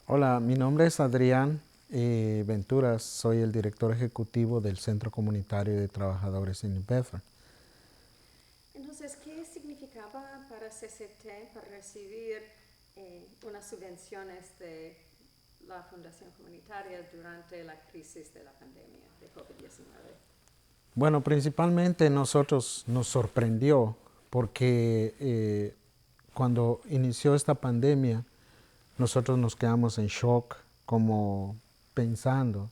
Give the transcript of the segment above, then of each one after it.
Hola, mi nombre es Adrián Venturas, soy el director ejecutivo del Centro Comunitario de Trabajadores en New Bedford. Entonces, ¿qué significaba para CCT para recibir unas subvenciones de la Fundación Comunitaria durante la crisis de la pandemia de COVID-19? Bueno, principalmente nosotros nos sorprendió porque cuando inició esta pandemia, nosotros nos quedamos en shock, como pensando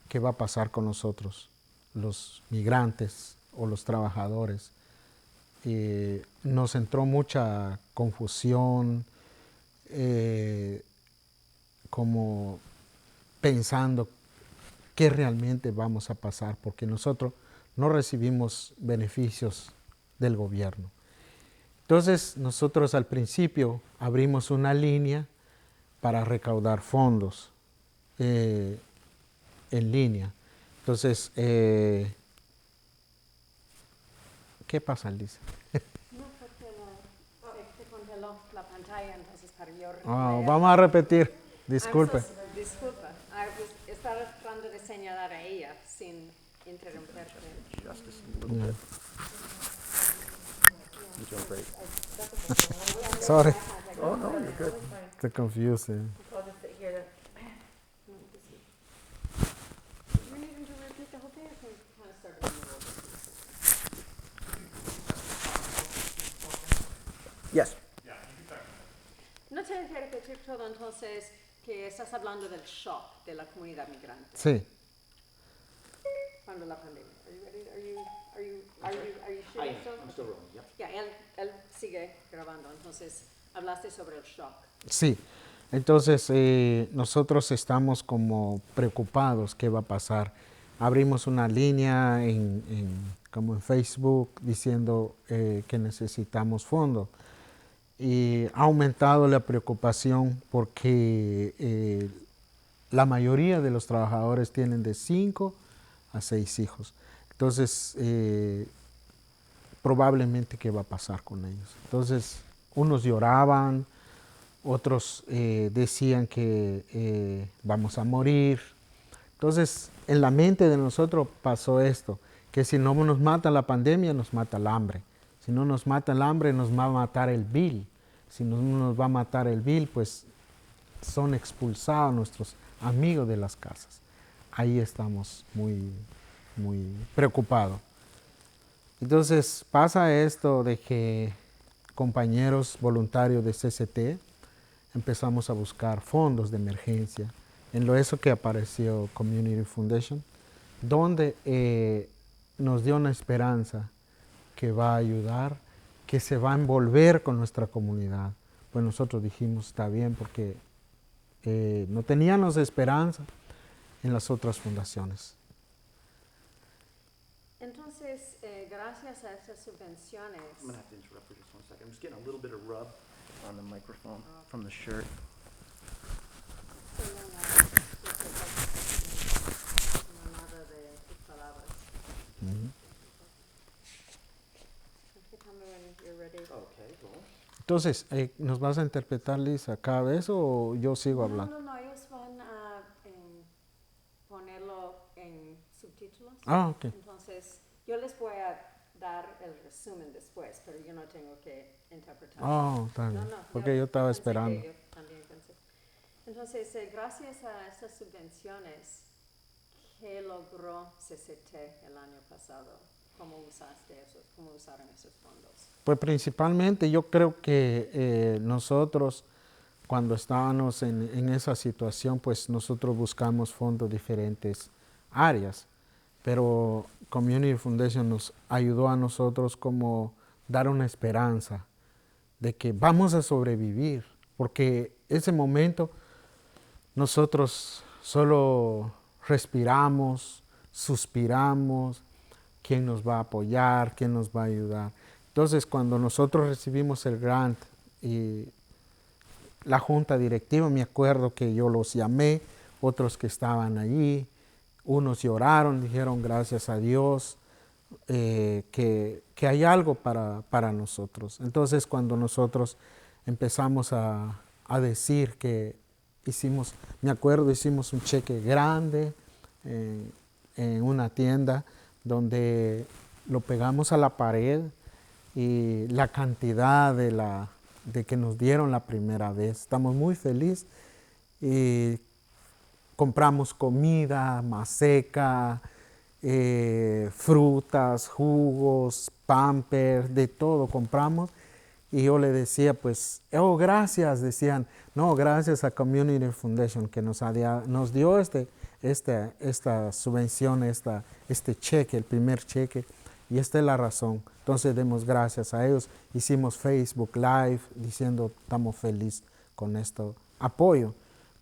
qué va a pasar con nosotros, los migrantes o los trabajadores. Nos entró mucha confusión, eh, como pensando qué realmente vamos a pasar, porque nosotros no recibimos beneficios del gobierno. Entonces nosotros al principio abrimos una línea para recaudar fondos eh, en línea. Entonces, ¿qué pasa, Lisa? No, porque se congeló la pantalla, entonces para yo Oh, leer. vamos a repetir, I'm so, disculpe. disculpa, estaba tratando de señalar a ella sin interrumpirte. Justice a little bit. You're doing great. Sorry, Oh, no, you're good. te confused. I'll just sit here. Do you need to repeat the whole thing, or can we kind of start from the middle? Yes. No tienes que repetir todo entonces que estás hablando del shock de la comunidad migrante Sí, cuando la pandemia. Are you ready? Are you shooting still? I'm still rolling, yep. Ya, él sigue grabando, entonces hablaste sobre el shock. sí. Entonces nosotros estamos como preocupados qué va a pasar. Abrimos una línea como en Facebook diciendo que necesitamos fondos. Y ha aumentado la preocupación porque la mayoría de los trabajadores tienen de 5 a 6 hijos. Entonces, probablemente qué va a pasar con ellos. Entonces, unos lloraban, otros decían que vamos a morir. Entonces, en la mente de nosotros pasó esto, que si no nos mata la pandemia, nos mata el hambre. Si no nos mata el hambre, nos va a matar el bill. Si no nos va a matar el bill, pues son expulsados nuestros amigos de las casas. Ahí estamos muy preocupados. Entonces pasa esto de que compañeros voluntarios de CCT empezamos a buscar fondos de emergencia. En lo eso que apareció Community Foundation, donde nos dio una esperanza que va a ayudar, que se va a envolver con nuestra comunidad. Pues nosotros dijimos, está bien, porque no teníamos esperanza en las otras fundaciones. Entonces, gracias a estas subvenciones, I'm gonna have to interrupt for just 1 second. I'm just getting a little bit of rub on the microphone from the shirt. no nada de tus palabras. Okay, tell me when you're ready. Okay, cool. Entonces, ¿nos vas a interpretar, Lisa, cada vez o yo sigo hablando? No, ellos van a ponerlo en subtítulos. Ah, ok. Entonces, yo les voy a dar el resumen después, pero yo no tengo que interpretar. Oh, está bien. Porque yo estaba pensé que esperando. yo también pensé. Entonces, gracias a estas subvenciones, ¿qué logró CCT el año pasado? ¿Cómo usaron esos fondos? Pues principalmente yo creo que nosotros, cuando estábamos en esa situación, pues nosotros buscamos fondos de diferentes áreas, pero Community Foundation nos ayudó a nosotros como dar una esperanza de que vamos a sobrevivir, porque ese momento nosotros solo respiramos, suspiramos, quién nos va a apoyar, quién nos va a ayudar. Entonces, cuando nosotros recibimos el grant y la junta directiva, me acuerdo que yo los llamé, otros que estaban allí, unos lloraron, dijeron gracias a Dios que hay algo para nosotros. Entonces, cuando nosotros empezamos a decir que me acuerdo, hicimos un cheque grande en una tienda donde lo pegamos a la pared y la cantidad de que nos dieron la primera vez. Estamos muy felices y compramos comida, maseca, frutas, jugos, pampers, de todo compramos. Y yo le decía, pues, oh, gracias, decían, no, gracias a Community Foundation que nos dio esta subvención, este cheque, el primer cheque, y esta es la razón. Entonces demos gracias a ellos. Hicimos Facebook Live diciendo, estamos felices con esto apoyo.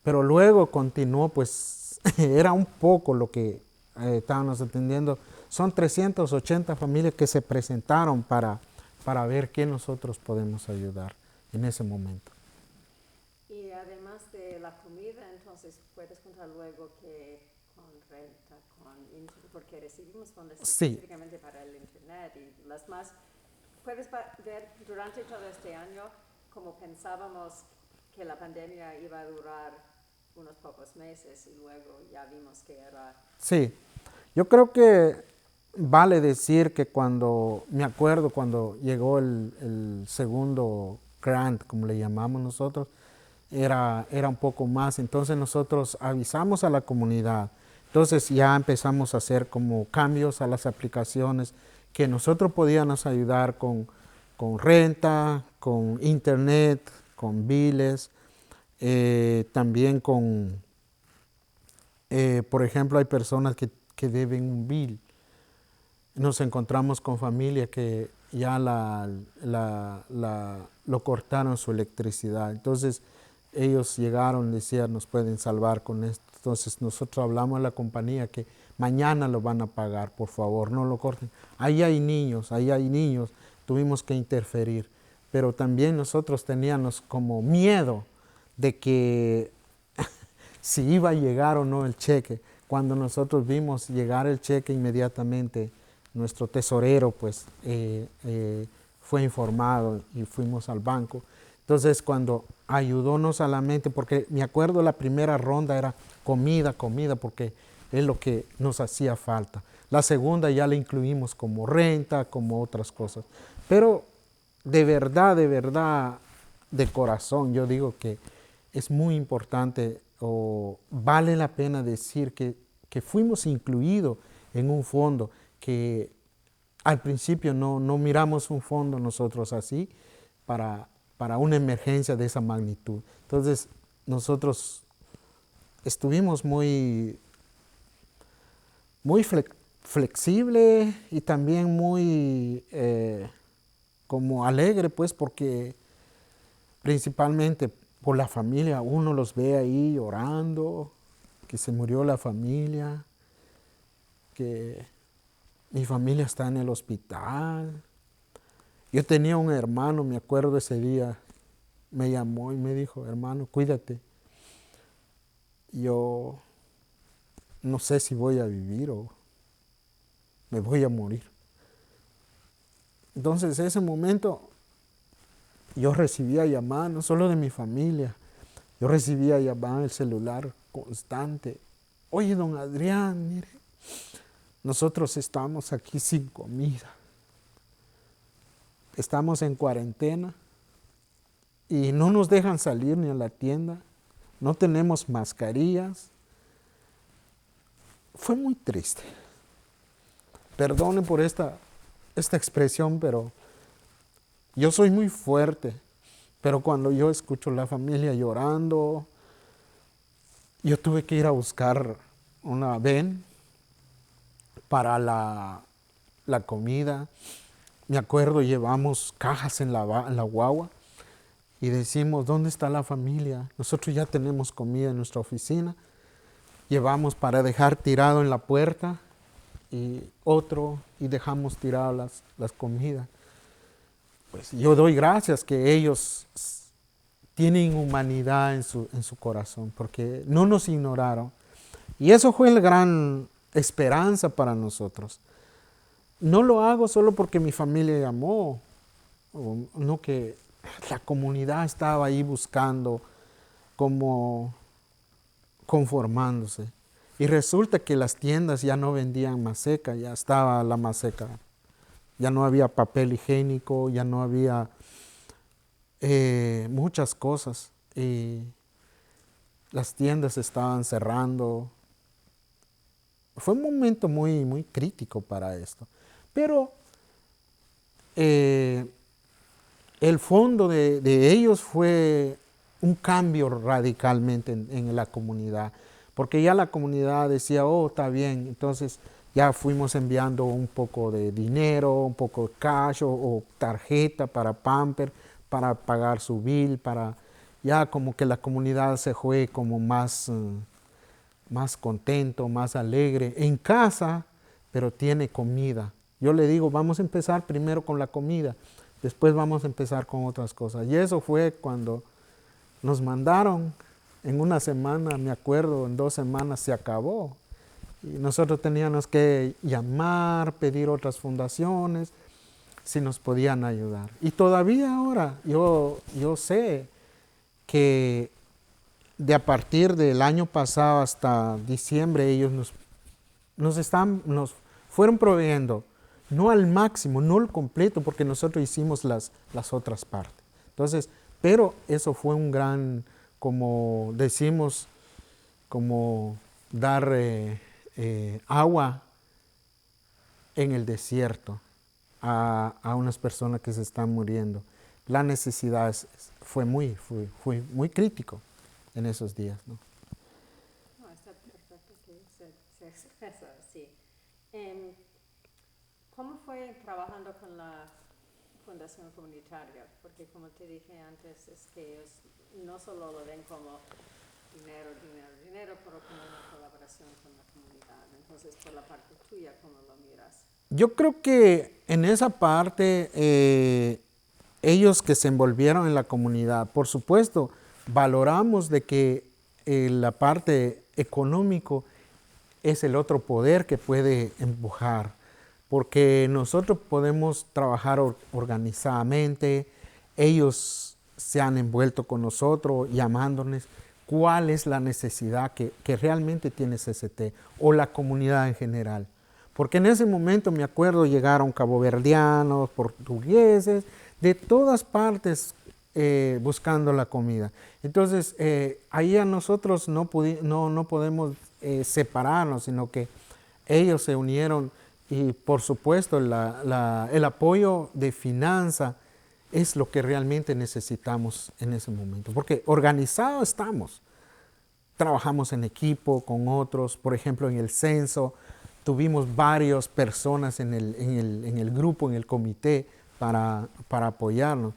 Pero luego continuó, pues, era un poco lo que estábamos atendiendo. Son 380 familias que se presentaron para ver qué nosotros podemos ayudar en ese momento. Y además de la comida, entonces puedes contar luego que con renta, porque recibimos fondos específicamente para el internet y las más. Puedes ver durante todo este año como pensábamos que la pandemia iba a durar unos pocos meses y luego ya vimos que era. Sí, yo creo que vale decir que me acuerdo cuando llegó el segundo grant, como le llamamos nosotros, era un poco más. Entonces nosotros avisamos a la comunidad. Entonces ya empezamos a hacer como cambios a las aplicaciones que nosotros podíamos ayudar con renta, con internet, con biles, también con, por ejemplo, hay personas que deben un bill. Nos encontramos con familias que ya lo cortaron su electricidad. Entonces ellos llegaron y decían, nos pueden salvar con esto. Entonces nosotros hablamos a la compañía que mañana lo van a pagar, por favor, no lo corten. Ahí hay niños, tuvimos que interferir. Pero también nosotros teníamos como miedo de que si iba a llegar o no el cheque. Cuando nosotros vimos llegar el cheque inmediatamente, nuestro tesorero pues fue informado y fuimos al banco. Entonces cuando ayudó no solamente, porque me acuerdo la primera ronda era comida, porque es lo que nos hacía falta. La segunda ya la incluimos como renta, como otras cosas. Pero de verdad, de corazón, yo digo que es muy importante o vale la pena decir que fuimos incluidos en un fondo, que al principio no miramos un fondo nosotros así para una emergencia de esa magnitud. Entonces nosotros estuvimos muy flexible y también muy como alegre, pues, porque principalmente por la familia, uno los ve ahí llorando, que se murió la familia, que mi familia está en el hospital. Yo tenía un hermano, me acuerdo ese día, me llamó y me dijo, hermano, cuídate. Yo no sé si voy a vivir o me voy a morir. Entonces, ese momento, yo recibía llamadas, no solo de mi familia, yo recibía llamadas en el celular constante. Oye, don Adrián, mire, nosotros estamos aquí sin comida. Estamos en cuarentena y no nos dejan salir ni a la tienda. No tenemos mascarillas. Fue muy triste. Perdone por esta expresión, pero yo soy muy fuerte. Pero cuando yo escucho a la familia llorando, yo tuve que ir a buscar una ven para la comida. Me acuerdo, llevamos cajas en la guagua y decimos, ¿dónde está la familia? Nosotros ya tenemos comida en nuestra oficina. Llevamos para dejar tirado en la puerta y dejamos tiradas las comidas. Pues yo doy gracias que ellos tienen humanidad en su corazón, porque no nos ignoraron. Y eso fue la gran esperanza para nosotros. No lo hago solo porque mi familia llamó, no, que la comunidad estaba ahí buscando cómo conformándose. Y resulta que las tiendas ya no vendían maseca, ya estaba la maseca. Ya no había papel higiénico, ya no había muchas cosas. Y las tiendas estaban cerrando. Fue un momento muy, muy crítico para esto. Pero el fondo de ellos fue un cambio radicalmente en la comunidad, porque ya la comunidad decía, oh, está bien, entonces ya fuimos enviando un poco de dinero, un poco de cash o tarjeta para Pamper, para pagar su bill, para ya como que la comunidad se fue como más contento, más alegre, en casa, pero tiene comida. Yo le digo, vamos a empezar primero con la comida, después vamos a empezar con otras cosas. Y eso fue cuando nos mandaron en una semana, me acuerdo, en 2 semanas se acabó. Y nosotros teníamos que llamar, pedir otras fundaciones, si nos podían ayudar. Y todavía ahora yo sé que de a partir del año pasado hasta diciembre ellos nos fueron proveyendo, no al máximo, no al completo, porque nosotros hicimos las otras partes. Entonces, pero eso fue un gran, como decimos, como dar agua en el desierto a unas personas que se están muriendo. La necesidad fue muy crítico en esos días, ¿no? No, está perfecto que se expresa así. ¿Cómo fue trabajando con la fundación comunitaria? Porque como te dije antes, es que ellos no solo lo ven como dinero, pero como una colaboración con la comunidad. Entonces, por la parte tuya, ¿cómo lo miras? Yo creo que en esa parte ellos que se envolvieron en la comunidad, por supuesto, valoramos de que la parte económico es el otro poder que puede empujar, porque nosotros podemos trabajar organizadamente, ellos se han envuelto con nosotros llamándonos cuál es la necesidad que realmente tiene CCT o la comunidad en general. Porque en ese momento me acuerdo llegaron caboverdianos, portugueses, de todas partes buscando la comida. Entonces, ahí a nosotros no podemos separarnos, sino que ellos se unieron y por supuesto el apoyo de finanza es lo que realmente necesitamos en ese momento. Porque organizados estamos, trabajamos en equipo con otros, por ejemplo en el censo, tuvimos varias personas en el grupo, en el comité para apoyarnos,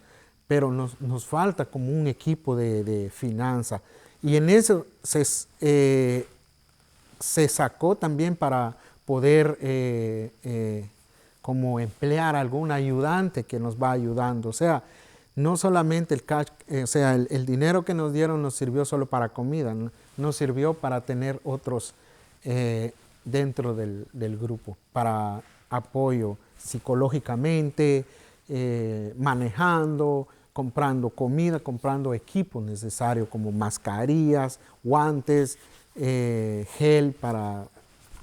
pero nos falta como un equipo de finanza. Y en eso se sacó también para poder como emplear algún ayudante que nos va ayudando. O sea, no solamente el cash, o sea, el dinero que nos dieron nos sirvió solo para comida, ¿no? Nos sirvió para tener otros dentro del grupo, para apoyo psicológicamente, manejando, comprando comida, comprando equipo necesario como mascarillas, guantes, gel para...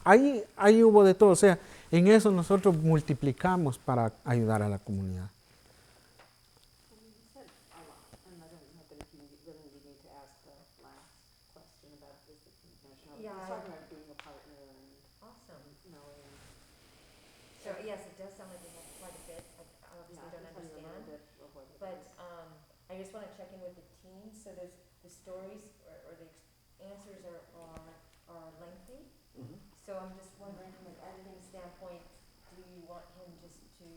Ahí hubo de todo, o sea, en eso nosotros multiplicamos para ayudar a la comunidad. Yeah, talking about being a partner and awesome. Knowing. So yes, it does sound like we have quite a bit. I obviously don't understand, but I just want to check in with the team. So there's the stories or the answers are lengthy. Mhm. So I'm just wondering, from an editing standpoint, do you want him just to